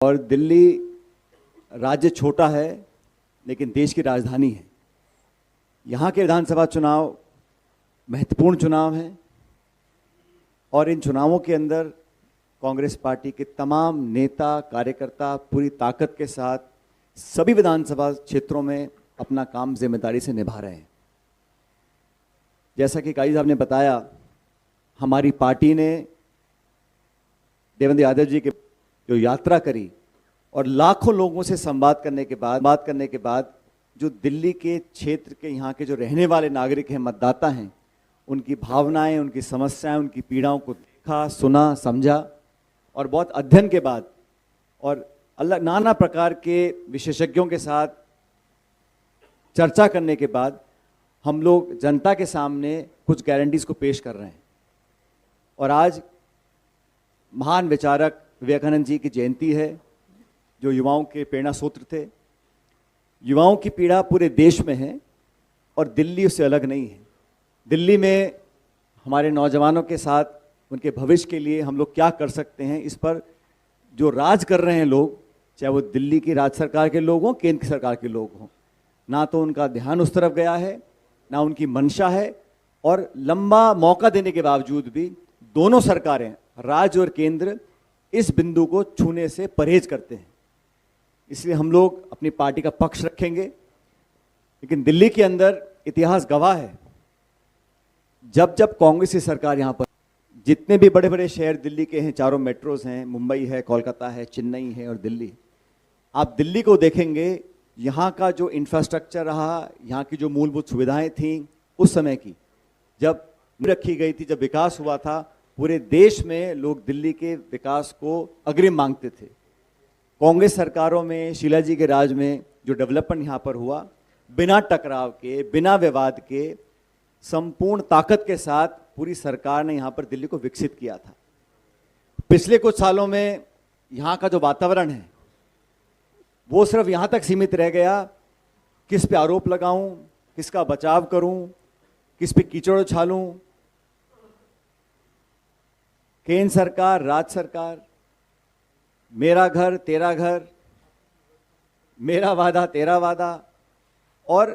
और दिल्ली राज्य छोटा है लेकिन देश की राजधानी है। यहाँ के विधानसभा चुनाव महत्वपूर्ण चुनाव हैं और इन चुनावों के अंदर कांग्रेस पार्टी के तमाम नेता कार्यकर्ता पूरी ताकत के साथ सभी विधानसभा क्षेत्रों में अपना काम जिम्मेदारी से निभा रहे हैं। जैसा कि काजी साहब ने बताया, हमारी पार्टी ने देवेंद्र यादव जी की जो यात्रा करी और लाखों लोगों से बात करने के बाद जो दिल्ली के क्षेत्र के यहाँ के जो रहने वाले नागरिक हैं, मतदाता हैं, उनकी भावनाएं, उनकी समस्याएं, उनकी पीड़ाओं को देखा, सुना, समझा और बहुत अध्ययन के बाद और नाना प्रकार के विशेषज्ञों के साथ चर्चा करने के बाद हम लोग जनता के सामने कुछ गारंटीज को पेश कर रहे हैं। और आज महान विचारक विवेकानंद जी की जयंती है, जो युवाओं के प्रेरणा सूत्र थे। युवाओं की पीड़ा पूरे देश में है और दिल्ली उससे अलग नहीं है। दिल्ली में हमारे नौजवानों के साथ उनके भविष्य के लिए हम लोग क्या कर सकते हैं, इस पर जो राज कर रहे हैं लोग, चाहे वो दिल्ली की राज्य सरकार के लोग हों, केंद्र की सरकार के लोग हों, ना तो उनका ध्यान उस तरफ गया है, ना उनकी मंशा है। और लंबा मौका देने के बावजूद भी दोनों सरकारें, राज्य और केंद्र, इस बिंदु को छूने से परहेज करते हैं। इसलिए हम लोग अपनी पार्टी का पक्ष रखेंगे। लेकिन दिल्ली के अंदर इतिहास गवाह है, जब जब कांग्रेस की सरकार यहाँ पर, जितने भी बड़े बड़े शहर दिल्ली के हैं, चारों मेट्रोज हैं, मुंबई है, कोलकाता है, चेन्नई है और दिल्ली, आप दिल्ली को देखेंगे, यहाँ का जो इंफ्रास्ट्रक्चर रहा, यहाँ की जो मूलभूत सुविधाएं थी उस समय की, जब रखी गई थी, जब विकास हुआ था, पूरे देश में लोग दिल्ली के विकास को अग्रिम मांगते थे। कांग्रेस सरकारों में, शीला जी के राज में जो डेवलपमेंट यहाँ पर हुआ, बिना टकराव के, बिना विवाद के, संपूर्ण ताकत के साथ पूरी सरकार ने यहाँ पर दिल्ली को विकसित किया था। पिछले कुछ सालों में यहाँ का जो वातावरण है वो सिर्फ यहाँ तक सीमित रह गया, किस पे आरोप लगाऊं, किसका बचाव करूं, किस पे कीचड़ उछालूं। केंद्र सरकार, राज्य सरकार, मेरा घर तेरा घर, मेरा वादा तेरा वादा, और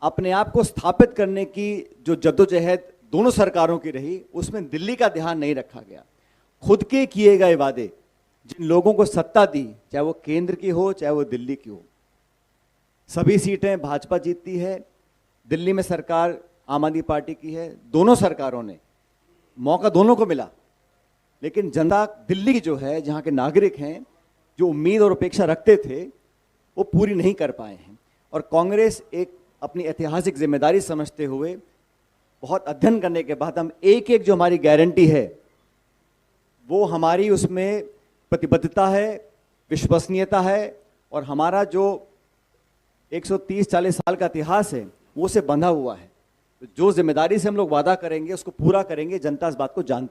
अपने आप को स्थापित करने की जो जद्दोजहद दोनों सरकारों की रही, उसमें दिल्ली का ध्यान नहीं रखा गया। खुद के किए गए वादे, जिन लोगों को सत्ता दी, चाहे वो केंद्र की हो चाहे वो दिल्ली की हो, सभी सीटें भाजपा जीतती है। दिल्ली में सरकार आम आदमी पार्टी की है। दोनों सरकारों ने मौका दोनों को मिला, लेकिन जनता दिल्ली की जो है, जहाँ के नागरिक हैं, जो उम्मीद और अपेक्षा रखते थे, वो पूरी नहीं कर पाए हैं। और कांग्रेस एक अपनी ऐतिहासिक जिम्मेदारी समझते हुए, बहुत अध्ययन करने के बाद, हम एक एक जो हमारी गारंटी है, वो हमारी उसमें प्रतिबद्धता है, विश्वसनीयता है, और हमारा जो 130-40 साल का इतिहास है वो से बंधा हुआ है। तो जो जिम्मेदारी से हम लोग वादा करेंगे उसको पूरा करेंगे। जनता इस बात को जानती है।